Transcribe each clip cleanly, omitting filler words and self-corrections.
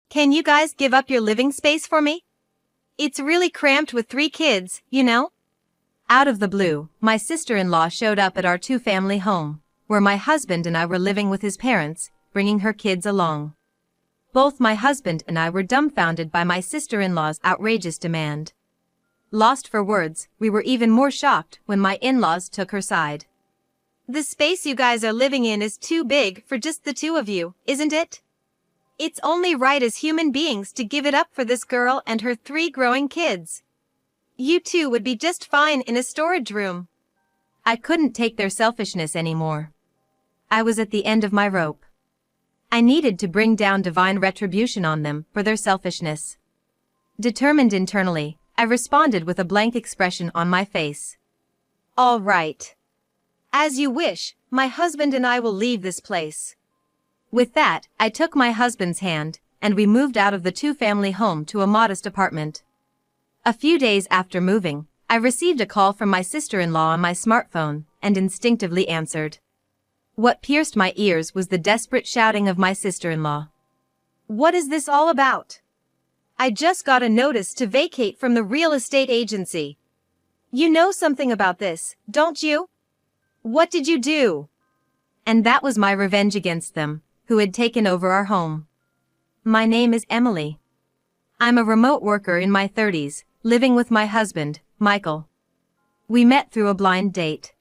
Can you guys give up your living space for me? It's really cramped with 3 kids, you know? Out of the blue, my sister-in-law showed up at our 2-family home, where my husband and I were living with his parents, bringing her kids along. Both my husband and I were dumbfounded by my sister-in-law's outrageous demand. Lost for words, we were even more shocked when my in-laws took her side. The space you guys are living in is too big for just the 2 of you, isn't it? It's only right as human beings to give it up for this girl and her 3 growing kids. You 2 would be just fine in a storage room. I couldn't take their selfishness anymore. I was at the end of my rope. I needed to bring down divine retribution on them for their selfishness. Determined internally, I responded with a blank expression on my face. All right. As you wish, my husband and I will leave this place. With that, I took my husband's hand, and we moved out of the 2-family home to a modest apartment. A few days after moving, I received a call from my sister-in-law on my smartphone, and instinctively answered. What pierced my ears was the desperate shouting of my sister-in-law. What is this all about? I just got a notice to vacate from the real estate agency. You know something about this, don't you? What did you do? And that was my revenge against them, who had taken over our home. My name is Emily. I'm a remote worker in my 30s, living with my husband, Michael. We met through a blind date.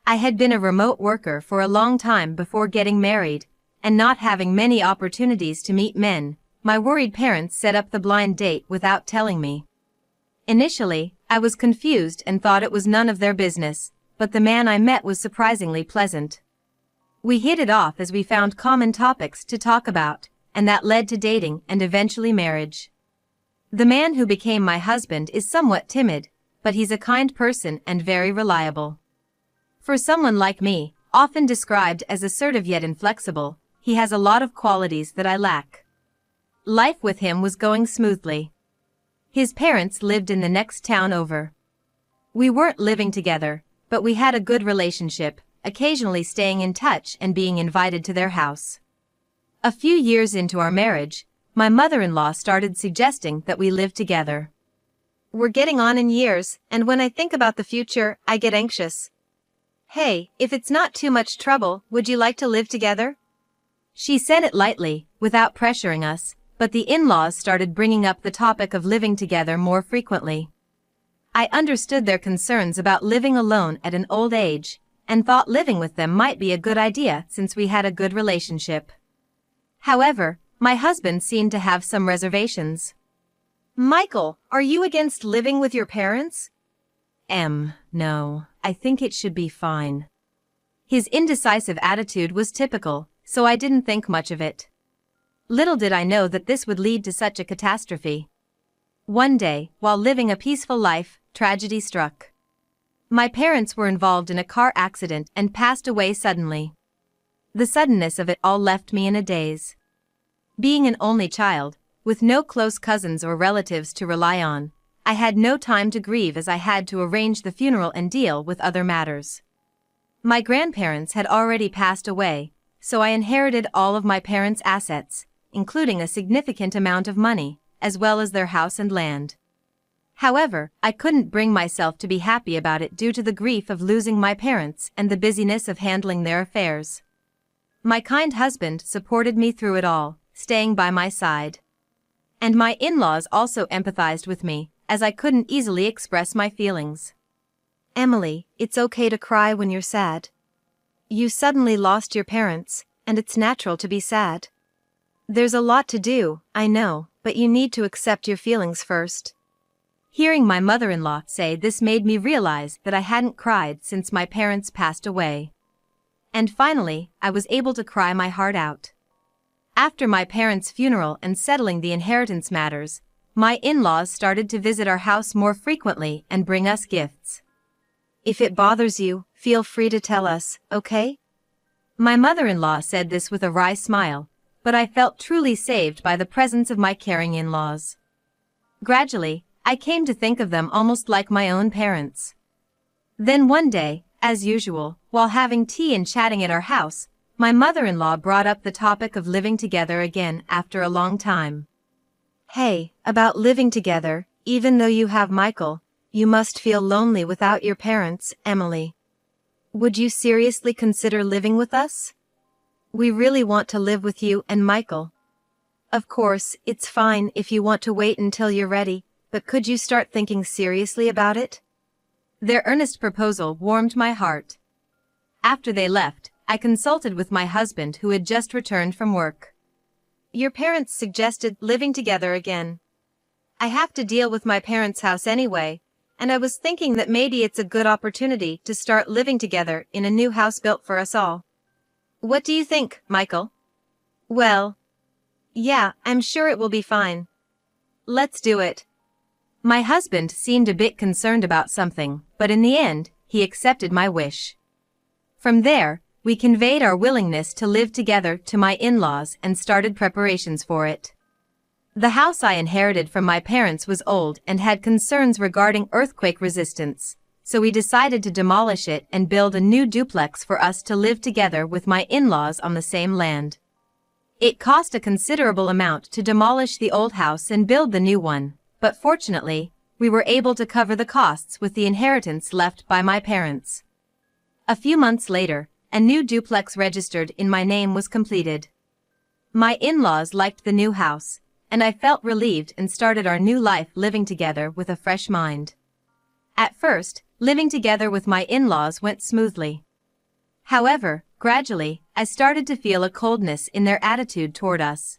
I had been a remote worker for a long time before getting married, and not having many opportunities to meet men, my worried parents set up the blind date without telling me. Initially, I was confused and thought it was none of their business, but the man I met was surprisingly pleasant. We hit it off as we found common topics to talk about, and that led to dating and eventually marriage. The man who became my husband is somewhat timid, but he's a kind person and very reliable. For someone like me, often described as assertive yet inflexible, he has a lot of qualities that I lack. Life with him was going smoothly. His parents lived in the next town over. We weren't living together, but we had a good relationship, occasionally staying in touch and being invited to their house. A few years into our marriage, my mother-in-law started suggesting that we live together. We're getting on in years, and when I think about the future, I get anxious. Hey, if it's not too much trouble, would you like to live together? She said it lightly, without pressuring us, but the in-laws started bringing up the topic of living together more frequently. I understood their concerns about living alone at an old age, and thought living with them might be a good idea since we had a good relationship. However, my husband seemed to have some reservations. Michael, are you against living with your parents? No, I think it should be fine. His indecisive attitude was typical, so I didn't think much of it. Little did I know that this would lead to such a catastrophe. One day, while living a peaceful life, tragedy struck. My parents were involved in a car accident and passed away suddenly. The suddenness of it all left me in a daze. Being an only child, with no close cousins or relatives to rely on, I had no time to grieve as I had to arrange the funeral and deal with other matters. My grandparents had already passed away, so I inherited all of my parents' assets, including a significant amount of money, as well as their house and land. However, I couldn't bring myself to be happy about it due to the grief of losing my parents and the busyness of handling their affairs. My kind husband supported me through it all, staying by my side. And my in-laws also empathized with me, as I couldn't easily express my feelings. Emily, it's okay to cry when you're sad. You suddenly lost your parents, and it's natural to be sad. There's a lot to do, I know, but you need to accept your feelings first. Hearing my mother-in-law say this made me realize that I hadn't cried since my parents passed away. And finally, I was able to cry my heart out. After my parents' funeral and settling the inheritance matters, my in-laws started to visit our house more frequently and bring us gifts. If it bothers you, feel free to tell us, okay? My mother-in-law said this with a wry smile, but I felt truly saved by the presence of my caring in-laws. Gradually, I came to think of them almost like my own parents. Then one day, as usual, while having tea and chatting at our house, My mother-in-law brought up the topic of living together again after a long time. Hey, about living together, even though you have Michael, you must feel lonely without your parents, Emily. Would you seriously consider living with us? We really want to live with you and Michael. Of course, it's fine if you want to wait until you're ready, but could you start thinking seriously about it? Their earnest proposal warmed my heart. After they left, I consulted with my husband who had just returned from work. Your parents suggested living together again. I have to deal with my parents' house anyway, and I was thinking that maybe it's a good opportunity to start living together in a new house built for us all. What do you think, Michael? Well, yeah, I'm sure it will be fine. Let's do it. My husband seemed a bit concerned about something, but in the end, he accepted my wish. From there, we conveyed our willingness to live together to my in-laws and started preparations for it. The house I inherited from my parents was old and had concerns regarding earthquake resistance, so we decided to demolish it and build a new duplex for us to live together with my in-laws on the same land. It cost a considerable amount to demolish the old house and build the new one, but fortunately, we were able to cover the costs with the inheritance left by my parents. A few months later, a new duplex registered in my name was completed. My in-laws liked the new house, and I felt relieved and started our new life living together with a fresh mind. At first, living together with my in-laws went smoothly. However, gradually, I started to feel a coldness in their attitude toward us.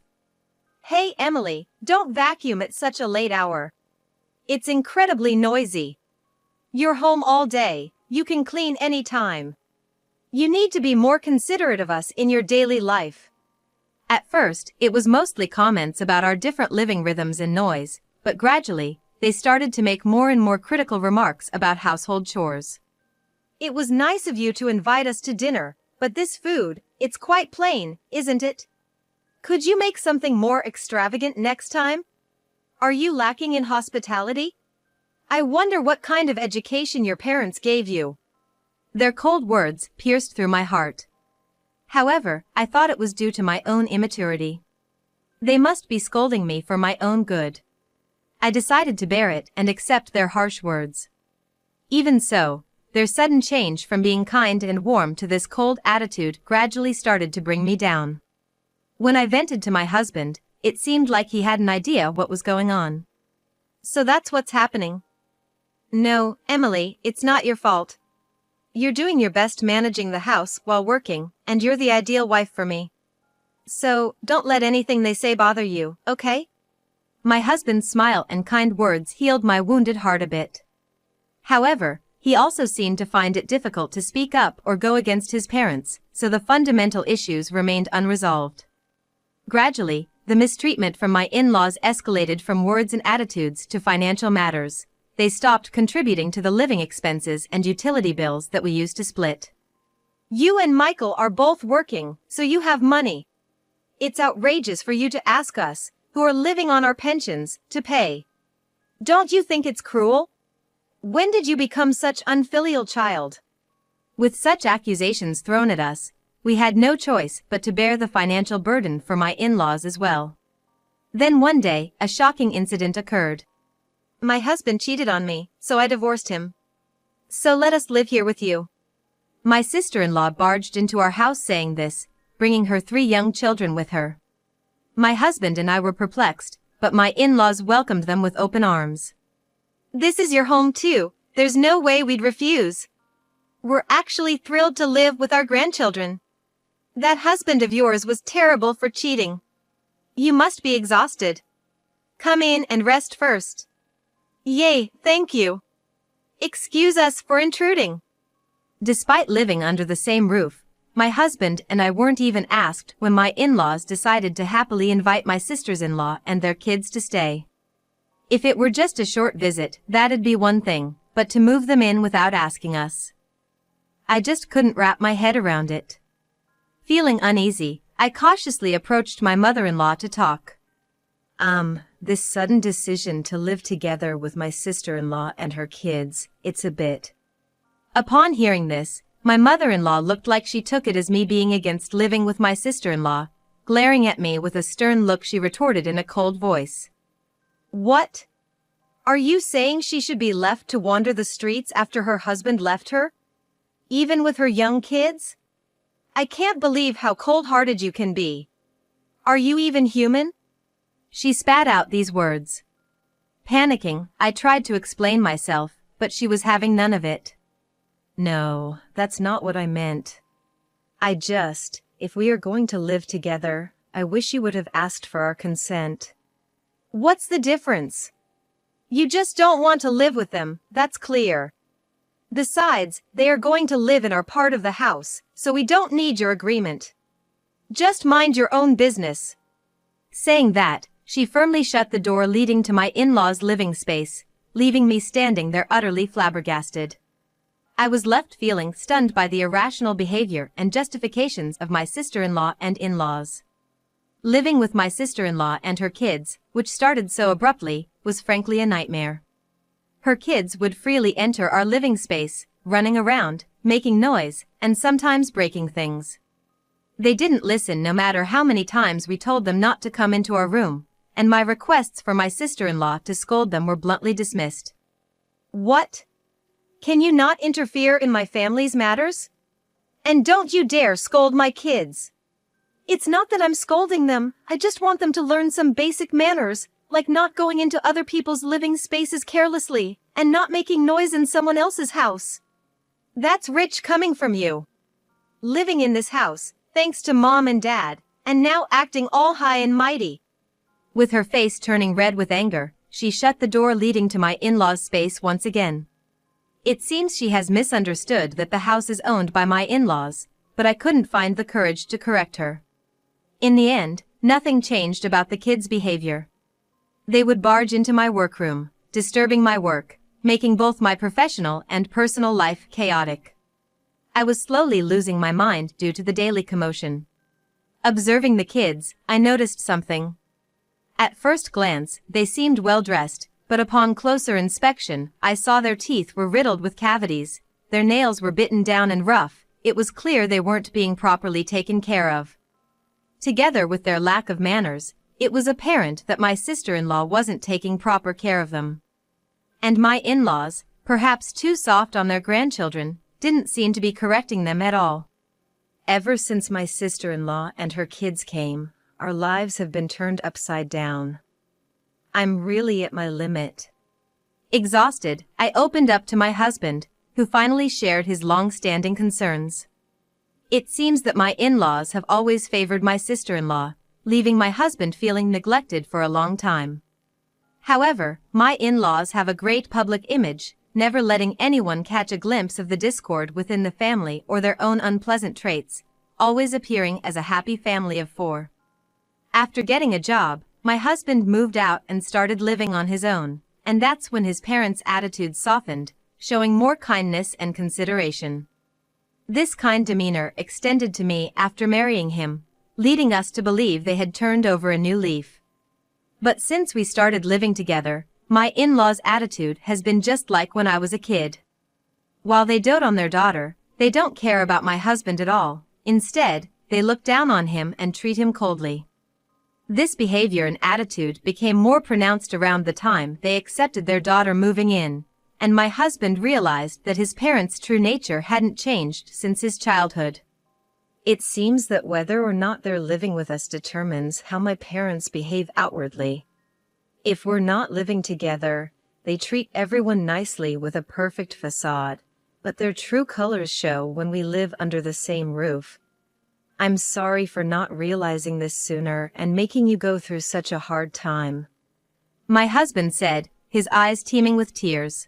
Hey Emily, don't vacuum at such a late hour. It's incredibly noisy. You're home all day, you can clean any time. You need to be more considerate of us in your daily life. At first, it was mostly comments about our different living rhythms and noise, but gradually, they started to make more and more critical remarks about household chores. It was nice of you to invite us to dinner, but this food, it's quite plain, isn't it? Could you make something more extravagant next time? Are you lacking in hospitality? I wonder what kind of education your parents gave you. Their cold words pierced through my heart. However, I thought it was due to my own immaturity. They must be scolding me for my own good. I decided to bear it and accept their harsh words. Even so, their sudden change from being kind and warm to this cold attitude gradually started to bring me down. When I vented to my husband, it seemed like he had an idea what was going on. So that's what's happening. No, Emily, it's not your fault. You're doing your best managing the house while working, and you're the ideal wife for me. So, don't let anything they say bother you, okay? My husband's smile and kind words healed my wounded heart a bit. However, he also seemed to find it difficult to speak up or go against his parents, so the fundamental issues remained unresolved. Gradually, the mistreatment from my in-laws escalated from words and attitudes to financial matters. They stopped contributing to the living expenses and utility bills that we used to split. You and Michael are both working, so you have money. It's outrageous for you to ask us, who are living on our pensions, to pay. Don't you think it's cruel? When did you become such an unfilial child? With such accusations thrown at us, we had no choice but to bear the financial burden for my in-laws as well. Then one day, a shocking incident occurred. My husband cheated on me, so I divorced him. So let us live here with you. My sister-in-law barged into our house saying this, bringing her 3 young children with her. My husband and I were perplexed, but my in-laws welcomed them with open arms. This is your home too, there's no way we'd refuse. We're actually thrilled to live with our grandchildren. That husband of yours was terrible for cheating. You must be exhausted. Come in and rest first. Yay, thank you. Excuse us for intruding. Despite living under the same roof, my husband and I weren't even asked when my in-laws decided to happily invite my sisters-in-law and their kids to stay. If it were just a short visit, that'd be one thing, but to move them in without asking us. I just couldn't wrap my head around it. Feeling uneasy, I cautiously approached my mother-in-law to talk. This sudden decision to live together with my sister-in-law and her kids, it's a bit. Upon hearing this, My mother-in-law looked like she took it as me being against living with my sister-in-law. Glaring at me with a stern look, she retorted in a cold voice. What? Are you saying she should be left to wander the streets after her husband left her? Even with her young kids? I can't believe how cold-hearted you can be. Are you even human? She spat out these words. Panicking, I tried to explain myself, but she was having none of it. No, that's not what I meant. If we are going to live together, I wish you would have asked for our consent. What's the difference? You just don't want to live with them, that's clear. Besides, they are going to live in our part of the house, so we don't need your agreement. Just mind your own business. Saying that, she firmly shut the door leading to my in-laws' living space, leaving me standing there utterly flabbergasted. I was left feeling stunned by the irrational behavior and justifications of my sister-in-law and in-laws. Living with my sister-in-law and her kids, which started so abruptly, was frankly a nightmare. Her kids would freely enter our living space, running around, making noise, and sometimes breaking things. They didn't listen no matter how many times we told them not to come into our room, and my requests for my sister-in-law to scold them were bluntly dismissed. What? Can you not interfere in my family's matters? And don't you dare scold my kids. It's not that I'm scolding them, I just want them to learn some basic manners, like not going into other people's living spaces carelessly, and not making noise in someone else's house. That's rich coming from you. Living in this house, thanks to Mom and Dad, and now acting all high and mighty. With her face turning red with anger, she shut the door leading to my in-laws' space once again. It seems she has misunderstood that the house is owned by my in-laws, but I couldn't find the courage to correct her. In the end, nothing changed about the kids' behavior. They would barge into my workroom, disturbing my work, making both my professional and personal life chaotic. I was slowly losing my mind due to the daily commotion. Observing the kids, I noticed something. At first glance, they seemed well-dressed, but upon closer inspection, I saw their teeth were riddled with cavities, their nails were bitten down and rough. It was clear they weren't being properly taken care of. Together with their lack of manners, it was apparent that my sister-in-law wasn't taking proper care of them. And my in-laws, perhaps too soft on their grandchildren, didn't seem to be correcting them at all. Ever since my sister-in-law and her kids came, our lives have been turned upside down. I'm really at my limit. Exhausted, I opened up to my husband, who finally shared his long-standing concerns. It seems that my in-laws have always favored my sister-in-law, leaving my husband feeling neglected for a long time. However, my in-laws have a great public image, never letting anyone catch a glimpse of the discord within the family or their own unpleasant traits, always appearing as a happy family of four. After getting a job, my husband moved out and started living on his own, and that's when his parents' attitudes softened, showing more kindness and consideration. This kind demeanor extended to me after marrying him, leading us to believe they had turned over a new leaf. But since we started living together, my in-laws' attitude has been just like when I was a kid. While they dote on their daughter, they don't care about my husband at all. Instead, they look down on him and treat him coldly. This behavior and attitude became more pronounced around the time they accepted their daughter moving in, and my husband realized that his parents' true nature hadn't changed since his childhood. It seems that whether or not they're living with us determines how my parents behave outwardly. If we're not living together, they treat everyone nicely with a perfect facade, but their true colors show when we live under the same roof. I'm sorry for not realizing this sooner and making you go through such a hard time. My husband said, his eyes teeming with tears.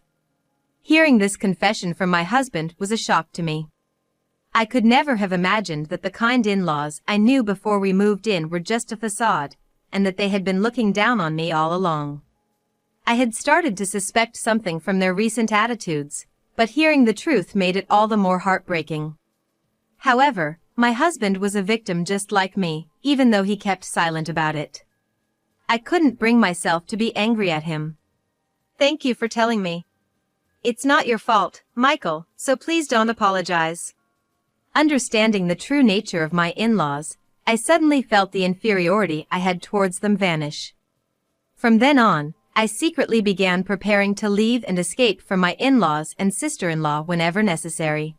Hearing this confession from my husband was a shock to me. I could never have imagined that the kind in-laws I knew before we moved in were just a facade, and that they had been looking down on me all along. I had started to suspect something from their recent attitudes, but hearing the truth made it all the more heartbreaking. However, my husband was a victim just like me, even though he kept silent about it. I couldn't bring myself to be angry at him. Thank you for telling me. It's not your fault, Michael, so please don't apologize. Understanding the true nature of my in-laws, I suddenly felt the inferiority I had towards them vanish. From then on, I secretly began preparing to leave and escape from my in-laws and sister-in-law whenever necessary.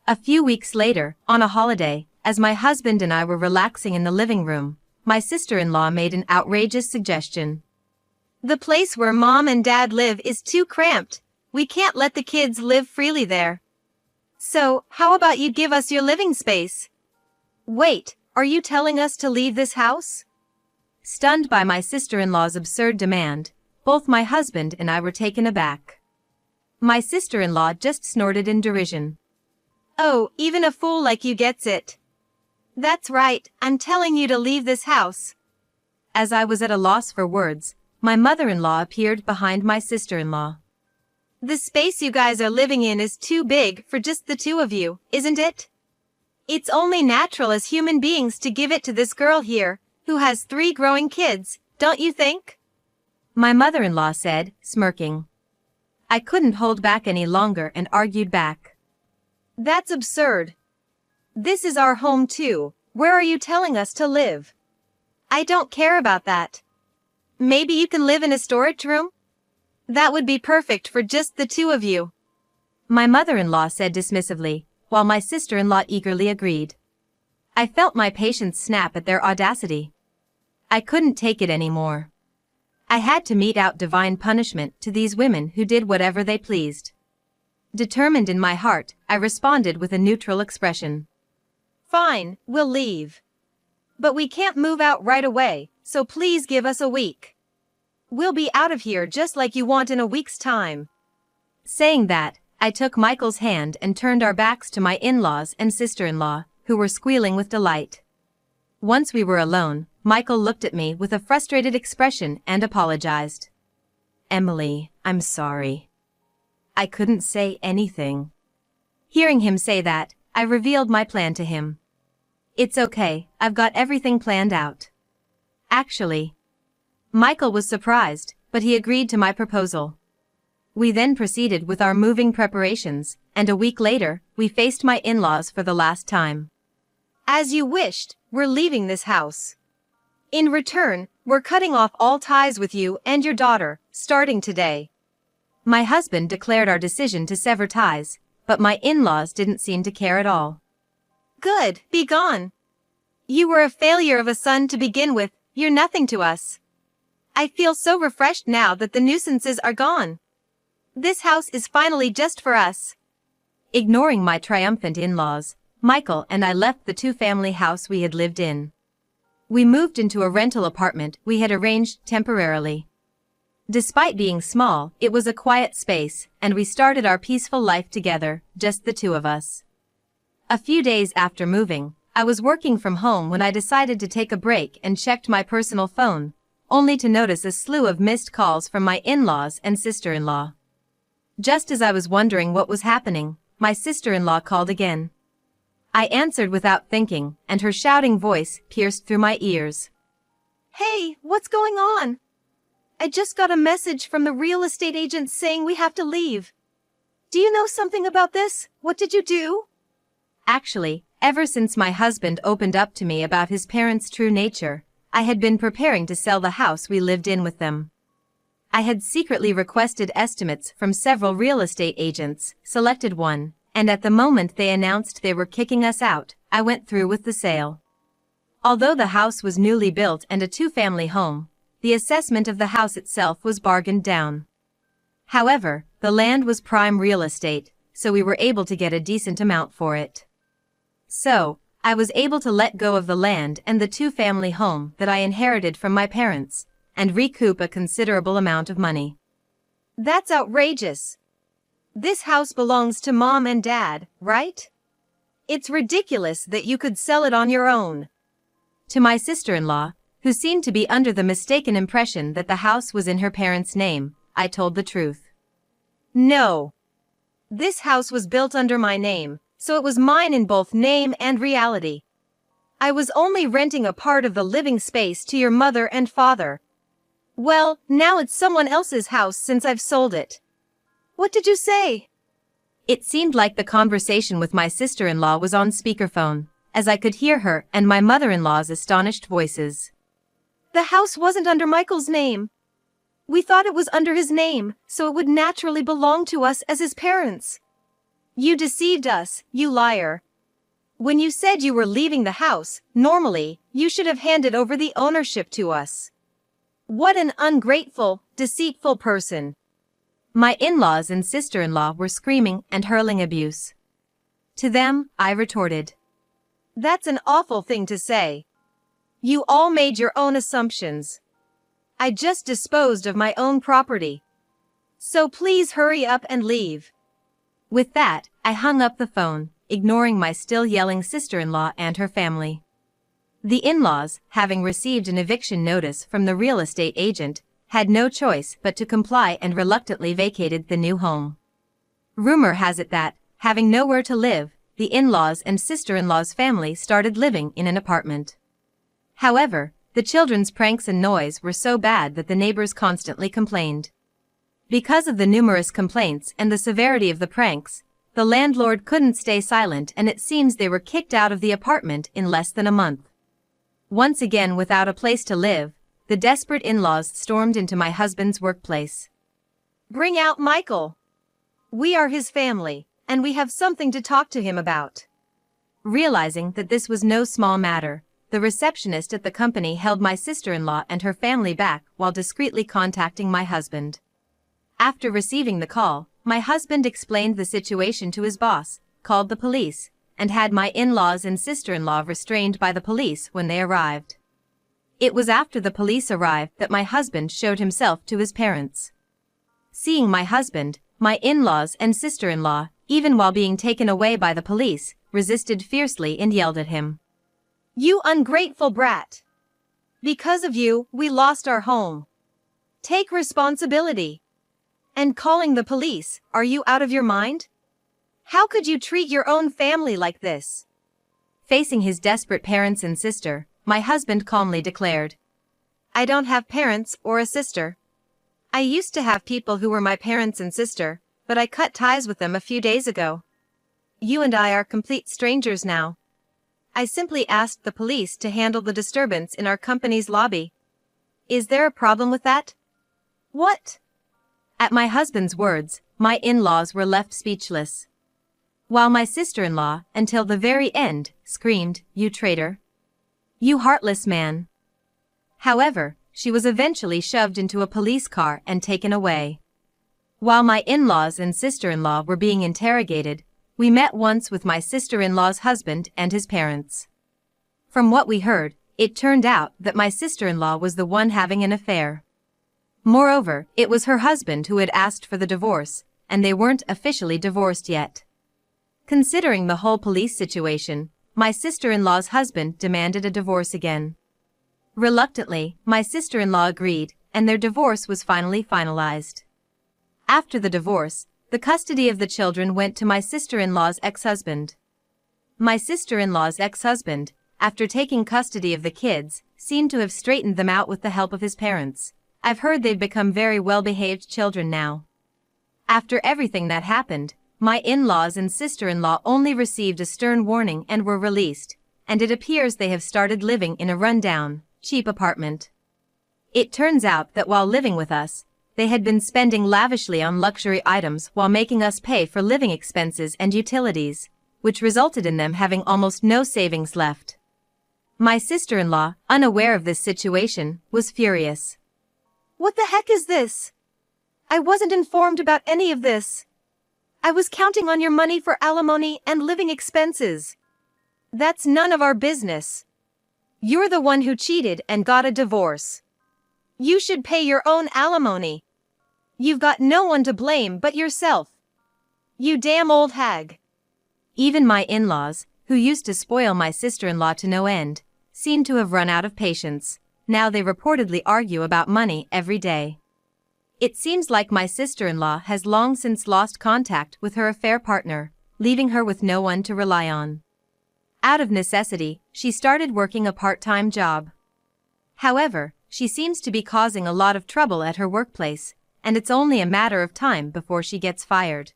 A few weeks later, on a holiday, as my husband and I were relaxing in the living room, my sister-in-law made an outrageous suggestion. "The place where Mom and Dad live is too cramped. We can't let the kids live freely there. So, how about you give us your living space?" "Wait, are you telling us to leave this house?" Stunned by my sister-in-law's absurd demand, both my husband and I were taken aback. My sister-in-law just snorted in derision. "Oh, even a fool like you gets it. That's right, I'm telling you to leave this house." As I was at a loss for words, my mother-in-law appeared behind my sister-in-law. "The space you guys are living in is too big for just the two of you, isn't it? It's only natural as human beings to give it to this girl here, who has 3 growing kids, don't you think?" My mother-in-law said, smirking. I couldn't hold back any longer and argued back. "That's absurd. This is our home too. Where are you telling us to live?" "I don't care about that. Maybe you can live in a storage room? That would be perfect for just the two of you," my mother-in-law said dismissively, while my sister-in-law eagerly agreed. I felt my patience snap at their audacity. I couldn't take it anymore. I had to mete out divine punishment to these women who did whatever they pleased. Determined in my heart, I responded with a neutral expression. "Fine, we'll leave. But we can't move out right away, so please give us a week. We'll be out of here just like you want in a week's time." Saying that, I took Michael's hand and turned our backs to my in-laws and sister-in-law, who were squealing with delight. Once we were alone, Michael looked at me with a frustrated expression and apologized. "Emily, I'm sorry. I couldn't say anything." Hearing him say that, I revealed my plan to him. "It's okay, I've got everything planned out." Actually, Michael was surprised, but he agreed to my proposal. We then proceeded with our moving preparations, and a week later, we faced my in-laws for the last time. "As you wished, we're leaving this house. In return, we're cutting off all ties with you and your daughter, starting today." My husband declared our decision to sever ties, but my in-laws didn't seem to care at all. "Good, be gone. You were a failure of a son to begin with, you're nothing to us. I feel so refreshed now that the nuisances are gone. This house is finally just for us." Ignoring my triumphant in-laws, Michael and I left the two-family house we had lived in. We moved into a rental apartment we had arranged temporarily. Despite being small, it was a quiet space, and we started our peaceful life together, just the two of us. A few days after moving, I was working from home when I decided to take a break and checked my personal phone, only to notice a slew of missed calls from my in-laws and sister-in-law. Just as I was wondering what was happening, my sister-in-law called again. I answered without thinking, and her shouting voice pierced through my ears. "Hey, what's going on? I just got a message from the real estate agent saying we have to leave. Do you know something about this? What did you do?" Actually, ever since my husband opened up to me about his parents' true nature, I had been preparing to sell the house we lived in with them. I had secretly requested estimates from several real estate agents, selected one, and at the moment they announced they were kicking us out, I went through with the sale. Although the house was newly built and a two-family home, the assessment of the house itself was bargained down. However, the land was prime real estate, so we were able to get a decent amount for it. So, I was able to let go of the land and the two-family home that I inherited from my parents, and recoup a considerable amount of money. That's outrageous. This house belongs to Mom and Dad, right? It's ridiculous that you could sell it on your own. To my sister-in-law, who seemed to be under the mistaken impression that the house was in her parents' name, I told the truth. No. This house was built under my name, so it was mine in both name and reality. I was only renting a part of the living space to your mother and father. Well, now it's someone else's house since I've sold it. What did you say? It seemed like the conversation with my sister-in-law was on speakerphone, as I could hear her and my mother-in-law's astonished voices. The house wasn't under Michael's name. We thought it was under his name, so it would naturally belong to us as his parents. You deceived us, you liar. When you said you were leaving the house, normally, you should have handed over the ownership to us. What an ungrateful, deceitful person. My in-laws and sister-in-law were screaming and hurling abuse. To them, I retorted. That's an awful thing to say. You all made your own assumptions. I just disposed of my own property. So please hurry up and leave. With that, I hung up the phone, ignoring my still yelling sister-in-law and her family. The in-laws, having received an eviction notice from the real estate agent, had no choice but to comply and reluctantly vacated the new home. Rumor has it that, having nowhere to live, the in-laws and sister-in-law's family started living in an apartment. However, the children's pranks and noise were so bad that the neighbors constantly complained. Because of the numerous complaints and the severity of the pranks, the landlord couldn't stay silent, and it seems they were kicked out of the apartment in less than a month. Once again without a place to live, the desperate in-laws stormed into my husband's workplace. Bring out Michael. We are his family, and we have something to talk to him about. Realizing that this was no small matter, the receptionist at the company held my sister-in-law and her family back while discreetly contacting my husband. After receiving the call, my husband explained the situation to his boss, called the police, and had my in-laws and sister-in-law restrained by the police when they arrived. It was after the police arrived that my husband showed himself to his parents. Seeing my husband, my in-laws and sister-in-law, even while being taken away by the police, resisted fiercely and yelled at him. You ungrateful brat! Because of you, we lost our home. Take responsibility. And calling the police, are you out of your mind? How could you treat your own family like this? Facing his desperate parents and sister, my husband calmly declared, I don't have parents or a sister. I used to have people who were my parents and sister, but I cut ties with them a few days ago. You and I are complete strangers now. I simply asked the police to handle the disturbance in our company's lobby. Is there a problem with that? What? At my husband's words, my in-laws were left speechless. While my sister-in-law, until the very end, screamed, You traitor! You heartless man! However, she was eventually shoved into a police car and taken away. While my in-laws and sister-in-law were being interrogated, we met once with my sister-in-law's husband and his parents. From what we heard, it turned out that my sister-in-law was the one having an affair. Moreover, it was her husband who had asked for the divorce, and they weren't officially divorced yet. Considering the whole police situation, my sister-in-law's husband demanded a divorce again. Reluctantly, my sister-in-law agreed, and their divorce was finally finalized. After the divorce, the custody of the children went to my sister-in-law's ex-husband. My sister-in-law's ex-husband, after taking custody of the kids, seemed to have straightened them out with the help of his parents. I've heard they've become very well-behaved children now. After everything that happened, my in-laws and sister-in-law only received a stern warning and were released, and it appears they have started living in a run-down, cheap apartment. It turns out that while living with us, they had been spending lavishly on luxury items while making us pay for living expenses and utilities, which resulted in them having almost no savings left. My sister-in-law, unaware of this situation, was furious. What the heck is this? I wasn't informed about any of this. I was counting on your money for alimony and living expenses. That's none of our business. You're the one who cheated and got a divorce. You should pay your own alimony. You've got no one to blame but yourself. You damn old hag. Even my in-laws, who used to spoil my sister-in-law to no end, seemed to have run out of patience. Now they reportedly argue about money every day. It seems like my sister-in-law has long since lost contact with her affair partner, leaving her with no one to rely on. Out of necessity, she started working a part-time job. However, she seems to be causing a lot of trouble at her workplace, and it's only a matter of time before she gets fired.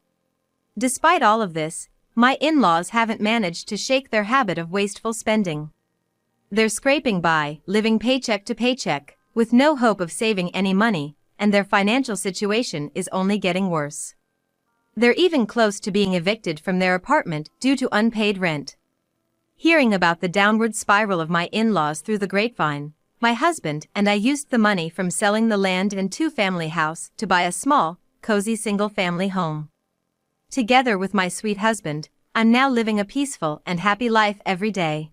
Despite all of this, my in-laws haven't managed to shake their habit of wasteful spending. They're scraping by, living paycheck to paycheck, with no hope of saving any money, and their financial situation is only getting worse. They're even close to being evicted from their apartment due to unpaid rent. Hearing about the downward spiral of my in-laws through the grapevine, my husband and I used the money from selling the land and two-family house to buy a small, cozy single-family home. Together with my sweet husband, I'm now living a peaceful and happy life every day.